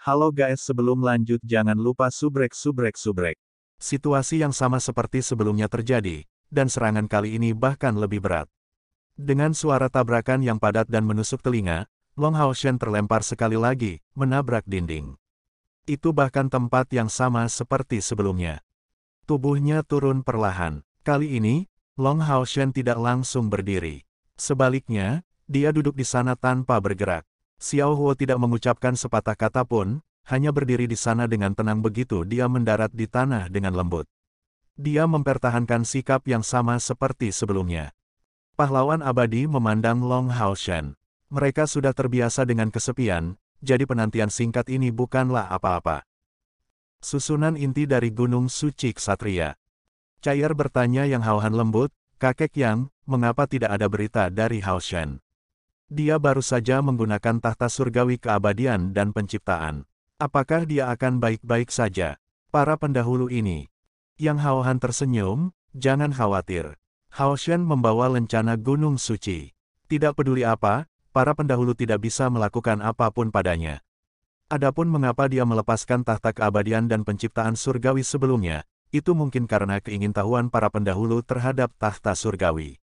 Halo guys, sebelum lanjut jangan lupa subrek. Situasi yang sama seperti sebelumnya terjadi, dan serangan kali ini bahkan lebih berat. Dengan suara tabrakan yang padat dan menusuk telinga, Long Haoshen terlempar sekali lagi, menabrak dinding. Itu bahkan tempat yang sama seperti sebelumnya. Tubuhnya turun perlahan. Kali ini, Long Haoshen tidak langsung berdiri. Sebaliknya, dia duduk di sana tanpa bergerak. Xiao Huo tidak mengucapkan sepatah kata pun, hanya berdiri di sana dengan tenang begitu dia mendarat di tanah dengan lembut. Dia mempertahankan sikap yang sama seperti sebelumnya. Pahlawan abadi memandang Long Haoshen. Mereka sudah terbiasa dengan kesepian, jadi penantian singkat ini bukanlah apa-apa. Susunan inti dari Gunung Suci Ksatria. Cair bertanya yang Haohan lembut, kakek Yang, mengapa tidak ada berita dari Haoshen? Dia baru saja menggunakan tahta surgawi keabadian dan penciptaan. Apakah dia akan baik-baik saja? Para pendahulu ini. Yang Haohan tersenyum, jangan khawatir. Haoshen membawa lencana Gunung Suci. Tidak peduli apa, para pendahulu tidak bisa melakukan apapun padanya. Adapun mengapa dia melepaskan tahta keabadian dan penciptaan surgawi sebelumnya, itu mungkin karena keingintahuan para pendahulu terhadap tahta surgawi.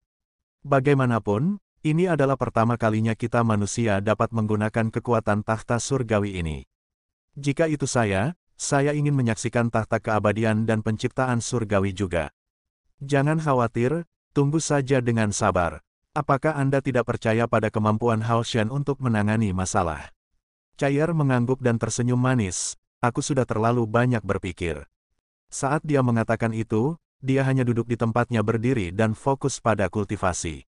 Bagaimanapun, ini adalah pertama kalinya kita manusia dapat menggunakan kekuatan tahta surgawi ini. Jika itu saya ingin menyaksikan tahta keabadian dan penciptaan surgawi juga. Jangan khawatir, tunggu saja dengan sabar. Apakah Anda tidak percaya pada kemampuan Haoshen untuk menangani masalah? Cair mengangguk dan tersenyum manis, aku sudah terlalu banyak berpikir. Saat dia mengatakan itu, dia hanya duduk di tempatnya berdiri dan fokus pada kultivasi.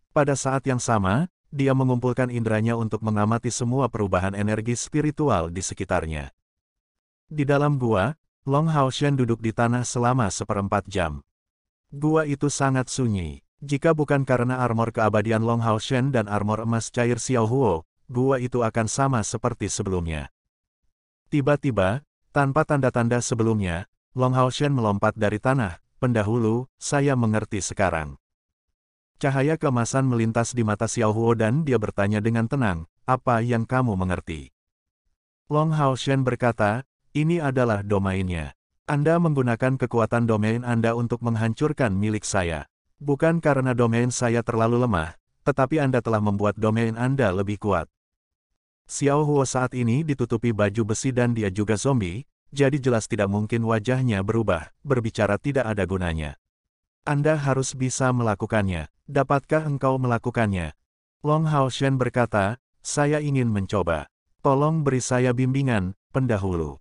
Pada saat yang sama, dia mengumpulkan indranya untuk mengamati semua perubahan energi spiritual di sekitarnya. Di dalam gua, Long Haoshen duduk di tanah selama 1/4 jam. Gua itu sangat sunyi. Jika bukan karena armor keabadian Long Haoshen dan armor emas cair Xiao Huo, gua itu akan sama seperti sebelumnya. Tiba-tiba, tanpa tanda-tanda sebelumnya, Long Haoshen melompat dari tanah. Pendahulu, saya mengerti sekarang. Cahaya keemasan melintas di mata Xiao Huo dan dia bertanya dengan tenang, apa yang kamu mengerti? Long Haoshen berkata, ini adalah domainnya. Anda menggunakan kekuatan domain Anda untuk menghancurkan milik saya. Bukan karena domain saya terlalu lemah, tetapi Anda telah membuat domain Anda lebih kuat. Xiao Huo saat ini ditutupi baju besi dan dia juga zombie, jadi jelas tidak mungkin wajahnya berubah, berbicara tidak ada gunanya. Anda harus bisa melakukannya. Dapatkah engkau melakukannya? Long Haoshen berkata, saya ingin mencoba. Tolong beri saya bimbingan, pendahulu.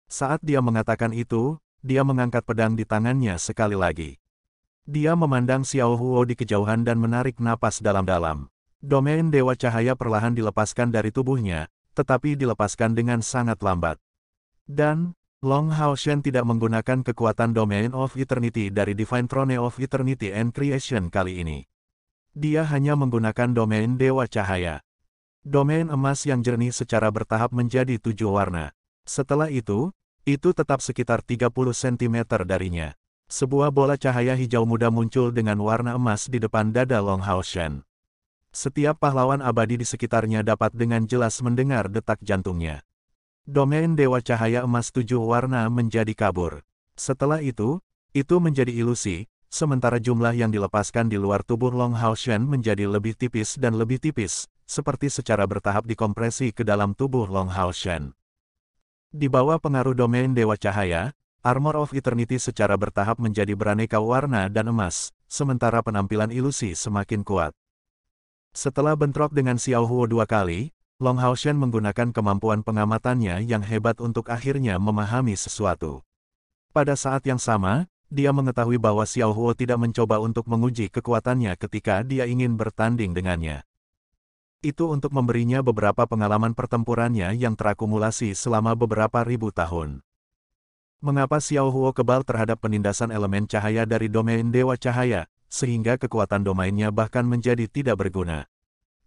Saat dia mengatakan itu, dia mengangkat pedang di tangannya sekali lagi. Dia memandang Xiao Huo di kejauhan dan menarik napas dalam-dalam. Domain Dewa Cahaya perlahan dilepaskan dari tubuhnya, tetapi dilepaskan dengan sangat lambat. Dan, Long Haoshen tidak menggunakan kekuatan Domain of Eternity dari Divine Throne of Eternity and Creation kali ini. Dia hanya menggunakan domain Dewa Cahaya. Domain emas yang jernih secara bertahap menjadi 7 warna. Setelah itu tetap sekitar 30 cm darinya. Sebuah bola cahaya hijau muda muncul dengan warna emas di depan dada Long Haoshen. Setiap pahlawan abadi di sekitarnya dapat dengan jelas mendengar detak jantungnya. Domain Dewa Cahaya emas 7 warna menjadi kabur. Setelah itu menjadi ilusi, sementara jumlah yang dilepaskan di luar tubuh Long Haoshen menjadi lebih tipis dan lebih tipis, seperti secara bertahap dikompresi ke dalam tubuh Long Haoshen. Di bawah pengaruh domain Dewa Cahaya, Armor of Eternity secara bertahap menjadi beraneka warna dan emas, sementara penampilan ilusi semakin kuat. Setelah bentrok dengan Xiao Huo 2 kali, Long Haoshen menggunakan kemampuan pengamatannya yang hebat untuk akhirnya memahami sesuatu. Pada saat yang sama, dia mengetahui bahwa Xiao Huo tidak mencoba untuk menguji kekuatannya ketika dia ingin bertanding dengannya. Itu untuk memberinya beberapa pengalaman pertempurannya yang terakumulasi selama beberapa ribu tahun. Mengapa Xiao Huo kebal terhadap penindasan elemen cahaya dari domain Dewa Cahaya, sehingga kekuatan domainnya bahkan menjadi tidak berguna?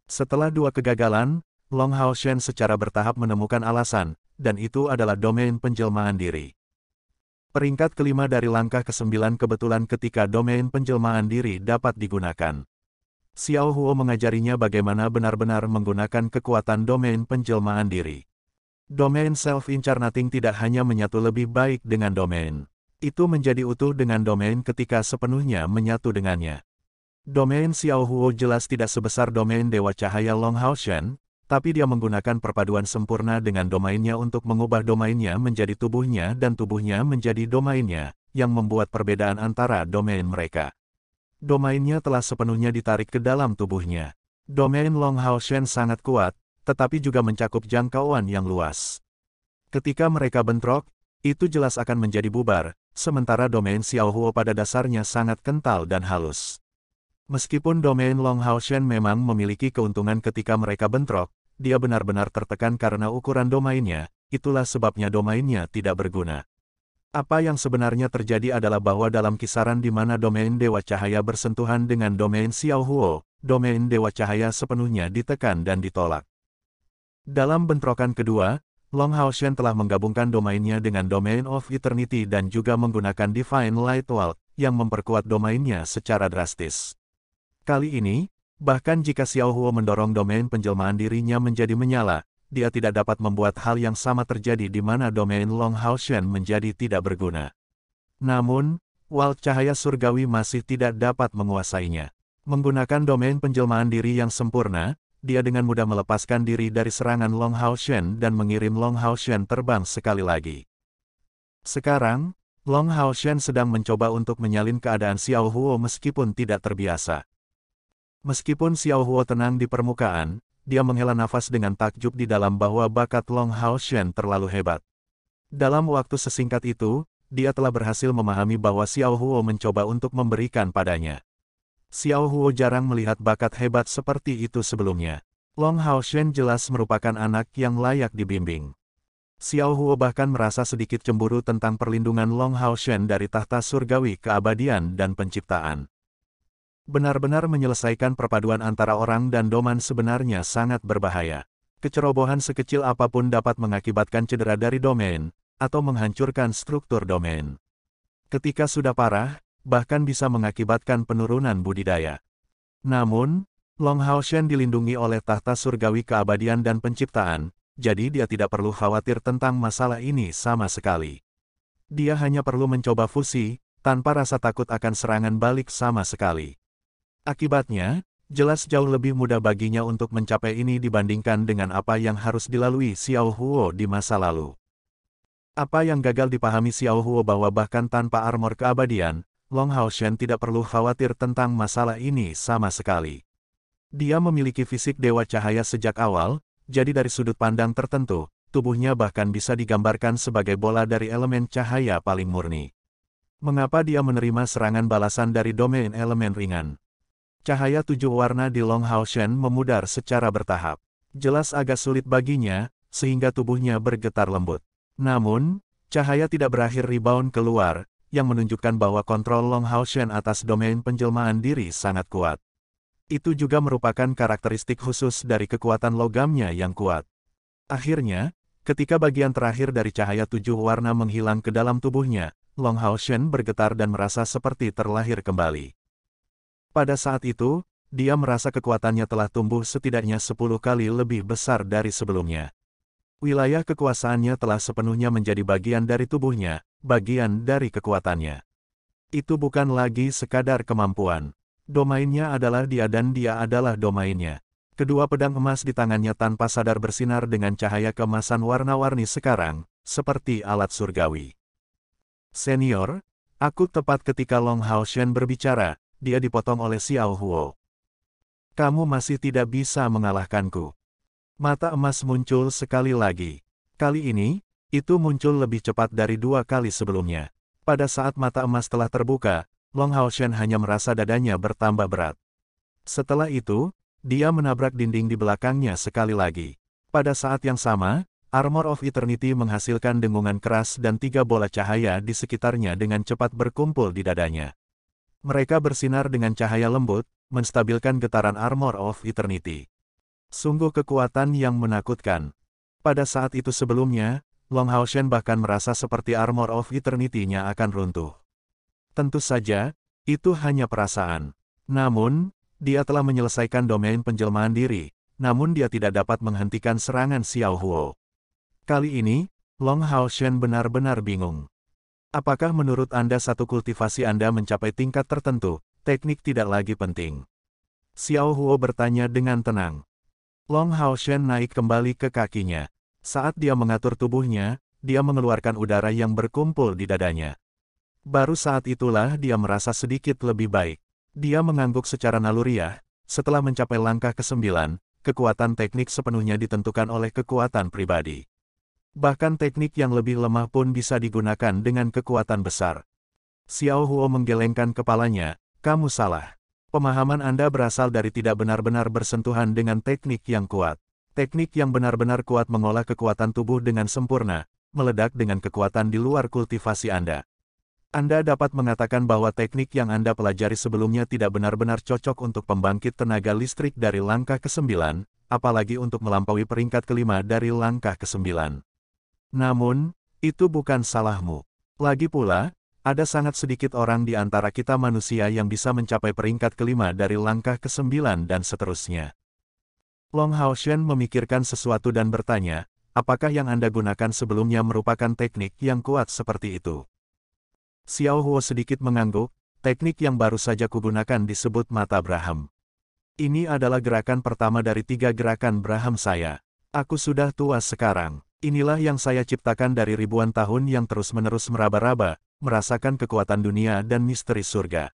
Setelah 2 kegagalan, Long Haoshen secara bertahap menemukan alasan, dan itu adalah domain penjelmaan diri. Peringkat kelima dari langkah ke-9 kebetulan ketika domain penjelmaan diri dapat digunakan. Xiao Huo mengajarinya bagaimana benar-benar menggunakan kekuatan domain penjelmaan diri. Domain self-incarnating tidak hanya menyatu lebih baik dengan domain. Itu menjadi utuh dengan domain ketika sepenuhnya menyatu dengannya. Domain Xiao Huo jelas tidak sebesar domain Dewa Cahaya Long Haoshan, tapi dia menggunakan perpaduan sempurna dengan domainnya untuk mengubah domainnya menjadi tubuhnya dan tubuhnya menjadi domainnya, yang membuat perbedaan antara domain mereka. Domainnya telah sepenuhnya ditarik ke dalam tubuhnya. Domain Long Haoshan sangat kuat, tetapi juga mencakup jangkauan yang luas. Ketika mereka bentrok, itu jelas akan menjadi bubar, sementara domain Xiao Huo pada dasarnya sangat kental dan halus. Meskipun domain Long Haoshan memang memiliki keuntungan ketika mereka bentrok, dia benar-benar tertekan karena ukuran domainnya, itulah sebabnya domainnya tidak berguna. Apa yang sebenarnya terjadi adalah bahwa dalam kisaran di mana domain Dewa Cahaya bersentuhan dengan domain Xiao Huo, domain Dewa Cahaya sepenuhnya ditekan dan ditolak. Dalam bentrokan kedua, Long Haoshan telah menggabungkan domainnya dengan Domain of Eternity dan juga menggunakan Divine Light Walk, yang memperkuat domainnya secara drastis. Kali ini, bahkan jika Xiao Huo mendorong domain penjelmaan dirinya menjadi menyala, dia tidak dapat membuat hal yang sama terjadi di mana domain Long Haoshan menjadi tidak berguna. Namun, Walk Cahaya Surgawi masih tidak dapat menguasainya. Menggunakan domain penjelmaan diri yang sempurna, dia dengan mudah melepaskan diri dari serangan Long Haoshan dan mengirim Long Haoshan terbang sekali lagi. Sekarang, Long Haoshan sedang mencoba untuk menyalin keadaan Xiao Huo meskipun tidak terbiasa. Meskipun Xiao Huo tenang di permukaan, dia menghela nafas dengan takjub di dalam bahwa bakat Long Haoshan terlalu hebat. Dalam waktu sesingkat itu, dia telah berhasil memahami bahwa Xiao Huo mencoba untuk memberikan padanya. Xiao Huo jarang melihat bakat hebat seperti itu sebelumnya. Long Haoshan jelas merupakan anak yang layak dibimbing. Xiao Huo bahkan merasa sedikit cemburu tentang perlindungan Long Haoshan dari tahta surgawi keabadian dan penciptaan. Benar-benar menyelesaikan perpaduan antara orang dan domain sebenarnya sangat berbahaya. Kecerobohan sekecil apapun dapat mengakibatkan cedera dari domain, atau menghancurkan struktur domain. Ketika sudah parah, bahkan bisa mengakibatkan penurunan budidaya. Namun, Long Haoshan dilindungi oleh tahta surgawi keabadian dan penciptaan, jadi dia tidak perlu khawatir tentang masalah ini sama sekali. Dia hanya perlu mencoba fusi, tanpa rasa takut akan serangan balik sama sekali. Akibatnya, jelas jauh lebih mudah baginya untuk mencapai ini dibandingkan dengan apa yang harus dilalui Xiao Huo di masa lalu. Apa yang gagal dipahami Xiao Huo bahwa bahkan tanpa armor keabadian, Long Haoshan tidak perlu khawatir tentang masalah ini sama sekali. Dia memiliki fisik Dewa Cahaya sejak awal, jadi dari sudut pandang tertentu, tubuhnya bahkan bisa digambarkan sebagai bola dari elemen cahaya paling murni. Mengapa dia menerima serangan balasan dari domain elemen ringan? Cahaya 7 warna di Long Haoshan memudar secara bertahap. Jelas agak sulit baginya, sehingga tubuhnya bergetar lembut. Namun, cahaya tidak berakhir rebound keluar, yang menunjukkan bahwa kontrol Long Haoshan atas domain penjelmaan diri sangat kuat. Itu juga merupakan karakteristik khusus dari kekuatan logamnya yang kuat. Akhirnya, ketika bagian terakhir dari cahaya 7 warna menghilang ke dalam tubuhnya, Long Haoshan bergetar dan merasa seperti terlahir kembali. Pada saat itu, dia merasa kekuatannya telah tumbuh setidaknya 10 kali lebih besar dari sebelumnya. Wilayah kekuasaannya telah sepenuhnya menjadi bagian dari tubuhnya, bagian dari kekuatannya. Itu bukan lagi sekadar kemampuan. Domainnya adalah dia dan dia adalah domainnya. Kedua pedang emas di tangannya tanpa sadar bersinar dengan cahaya keemasan warna-warni sekarang, seperti alat surgawi. Senior, aku tepat ketika Long Haoshan berbicara, dia dipotong oleh Xiao Huo. Kamu masih tidak bisa mengalahkanku. Mata emas muncul sekali lagi. Kali ini, itu muncul lebih cepat dari 2 kali sebelumnya. Pada saat mata emas telah terbuka, Long Haoshan hanya merasa dadanya bertambah berat. Setelah itu, dia menabrak dinding di belakangnya sekali lagi. Pada saat yang sama, Armor of Eternity menghasilkan dengungan keras dan 3 bola cahaya di sekitarnya dengan cepat berkumpul di dadanya. Mereka bersinar dengan cahaya lembut, menstabilkan getaran Armor of Eternity. Sungguh kekuatan yang menakutkan. Pada saat itu sebelumnya, Long Haoshan bahkan merasa seperti Armor of Eternity-nya akan runtuh. Tentu saja, itu hanya perasaan. Namun, dia telah menyelesaikan domain penjelmaan diri, namun dia tidak dapat menghentikan serangan Xiao Huo. Kali ini, Long Haoshen benar-benar bingung. Apakah menurut Anda satu kultivasi Anda mencapai tingkat tertentu, teknik tidak lagi penting? Xiao Huo bertanya dengan tenang. Long Haoshen naik kembali ke kakinya. Saat dia mengatur tubuhnya, dia mengeluarkan udara yang berkumpul di dadanya. Baru saat itulah dia merasa sedikit lebih baik. Dia mengangguk secara naluriah. Setelah mencapai langkah ke-9, kekuatan teknik sepenuhnya ditentukan oleh kekuatan pribadi. Bahkan teknik yang lebih lemah pun bisa digunakan dengan kekuatan besar. Xiao Huo menggelengkan kepalanya, kamu salah. Pemahaman Anda berasal dari tidak benar-benar bersentuhan dengan teknik yang kuat. Teknik yang benar-benar kuat mengolah kekuatan tubuh dengan sempurna, meledak dengan kekuatan di luar kultivasi Anda. Anda dapat mengatakan bahwa teknik yang Anda pelajari sebelumnya tidak benar-benar cocok untuk pembangkit tenaga listrik dari langkah ke-9, apalagi untuk melampaui peringkat ke-5 dari langkah ke-9. Namun, itu bukan salahmu. Lagi pula, ada sangat sedikit orang di antara kita manusia yang bisa mencapai peringkat ke-5 dari langkah ke-9 dan seterusnya. Long Haoshen memikirkan sesuatu dan bertanya, apakah yang Anda gunakan sebelumnya merupakan teknik yang kuat seperti itu? Xiao Huo sedikit mengangguk, teknik yang baru saja kugunakan disebut mata Braham. Ini adalah gerakan pertama dari 3 gerakan Braham saya. Aku sudah tua sekarang. Inilah yang saya ciptakan dari ribuan tahun yang terus-menerus meraba-raba, merasakan kekuatan dunia dan misteri surga.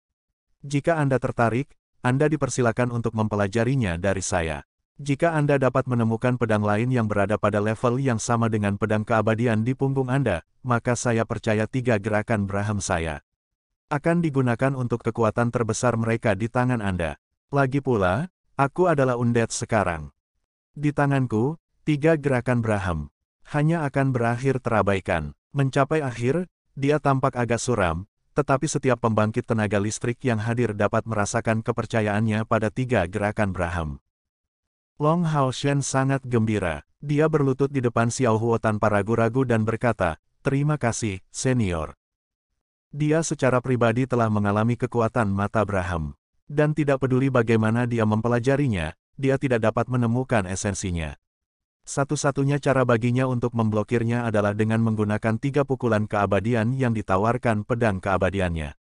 Jika Anda tertarik, Anda dipersilakan untuk mempelajarinya dari saya. Jika Anda dapat menemukan pedang lain yang berada pada level yang sama dengan pedang keabadian di punggung Anda, maka saya percaya 3 gerakan Braham saya akan digunakan untuk kekuatan terbesar mereka di tangan Anda. Lagi pula, aku adalah undead sekarang. Di tanganku, 3 gerakan Braham hanya akan berakhir terabaikan. Mencapai akhir, dia tampak agak suram, tetapi setiap pembangkit tenaga listrik yang hadir dapat merasakan kepercayaannya pada 3 gerakan Braham. Long Haoshen sangat gembira. Dia berlutut di depan Xiao Huo tanpa ragu-ragu dan berkata, terima kasih, senior. Dia secara pribadi telah mengalami kekuatan mata Braham. Dan tidak peduli bagaimana dia mempelajarinya, dia tidak dapat menemukan esensinya. Satu-satunya cara baginya untuk memblokirnya adalah dengan menggunakan 3 pukulan keabadian yang ditawarkan pedang keabadiannya.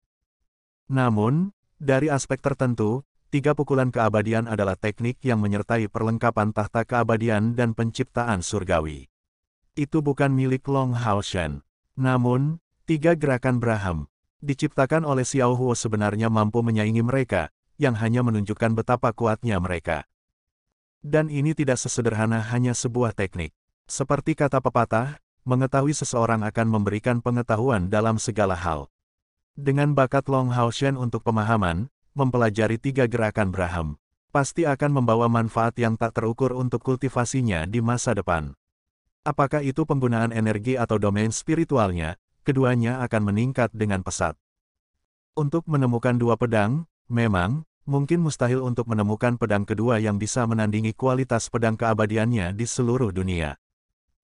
Namun, dari aspek tertentu, 3 pukulan keabadian adalah teknik yang menyertai perlengkapan tahta keabadian dan penciptaan surgawi. Itu bukan milik Long Haoshen. Namun, 3 gerakan Braham diciptakan oleh Xiao Huo sebenarnya mampu menyaingi mereka, yang hanya menunjukkan betapa kuatnya mereka. Dan ini tidak sesederhana hanya sebuah teknik. Seperti kata pepatah, mengetahui seseorang akan memberikan pengetahuan dalam segala hal. Dengan bakat Long Haoshen untuk pemahaman, mempelajari 3 gerakan Braham pasti akan membawa manfaat yang tak terukur untuk kultivasinya di masa depan. Apakah itu penggunaan energi atau domain spiritualnya, keduanya akan meningkat dengan pesat. Untuk menemukan 2 pedang, memang mungkin mustahil untuk menemukan pedang kedua yang bisa menandingi kualitas pedang keabadiannya di seluruh dunia.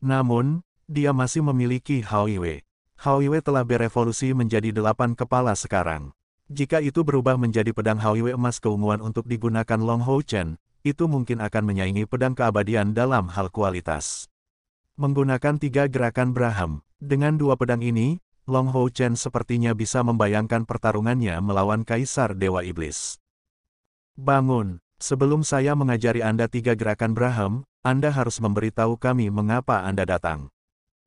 Namun, dia masih memiliki Hao Yue. Hao Yue telah berevolusi menjadi 8 kepala sekarang. Jika itu berubah menjadi pedang Hao Yue emas keunguan untuk digunakan Long Houchen, itu mungkin akan menyaingi pedang keabadian dalam hal kualitas. Menggunakan 3 gerakan Braham, dengan 2 pedang ini, Long Houchen sepertinya bisa membayangkan pertarungannya melawan Kaisar Dewa Iblis. Bangun, sebelum saya mengajari Anda 3 gerakan Braham, Anda harus memberitahu kami mengapa Anda datang.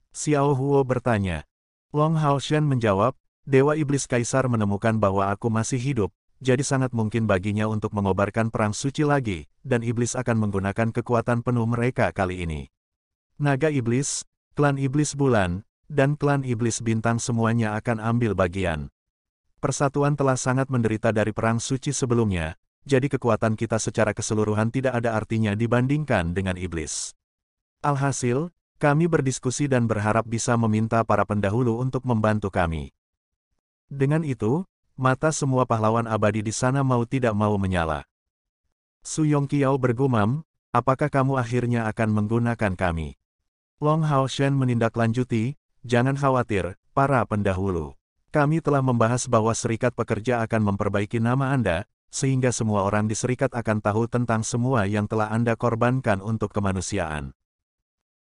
Xiao Huo bertanya. Long Haoshen menjawab, Dewa Iblis Kaisar menemukan bahwa aku masih hidup, jadi sangat mungkin baginya untuk mengobarkan perang suci lagi, dan Iblis akan menggunakan kekuatan penuh mereka kali ini. Naga Iblis, klan Iblis Bulan, dan klan Iblis Bintang semuanya akan ambil bagian. Persatuan telah sangat menderita dari perang suci sebelumnya, jadi kekuatan kita secara keseluruhan tidak ada artinya dibandingkan dengan iblis. Alhasil, kami berdiskusi dan berharap bisa meminta para pendahulu untuk membantu kami. Dengan itu, mata semua pahlawan abadi di sana mau tidak mau menyala. Su Yongqiao bergumam, apakah kamu akhirnya akan menggunakan kami? Long Haoshen menindaklanjuti, jangan khawatir, para pendahulu. Kami telah membahas bahwa Serikat Pekerja akan memperbaiki nama Anda, sehingga semua orang di serikat akan tahu tentang semua yang telah Anda korbankan untuk kemanusiaan.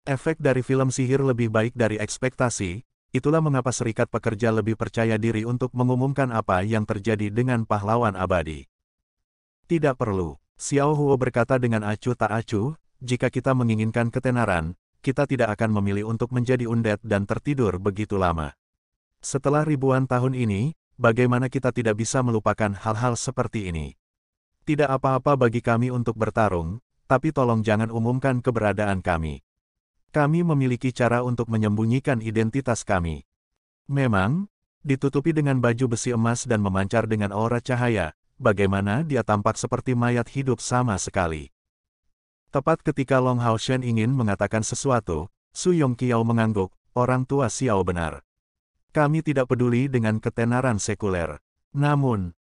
Efek dari film sihir lebih baik dari ekspektasi, itulah mengapa serikat pekerja lebih percaya diri untuk mengumumkan apa yang terjadi dengan pahlawan abadi. Tidak perlu, Xiao Huo berkata dengan acuh tak acuh, jika kita menginginkan ketenaran, kita tidak akan memilih untuk menjadi undead dan tertidur begitu lama. Setelah ribuan tahun ini, bagaimana kita tidak bisa melupakan hal-hal seperti ini? Tidak apa-apa bagi kami untuk bertarung, tapi tolong jangan umumkan keberadaan kami. Kami memiliki cara untuk menyembunyikan identitas kami. Memang, ditutupi dengan baju besi emas dan memancar dengan aura cahaya, bagaimana dia tampak seperti mayat hidup sama sekali. Tepat ketika Long Haoshen ingin mengatakan sesuatu, Su Yongqiao mengangguk, orang tua Xiao benar. Kami tidak peduli dengan ketenaran sekuler. Namun,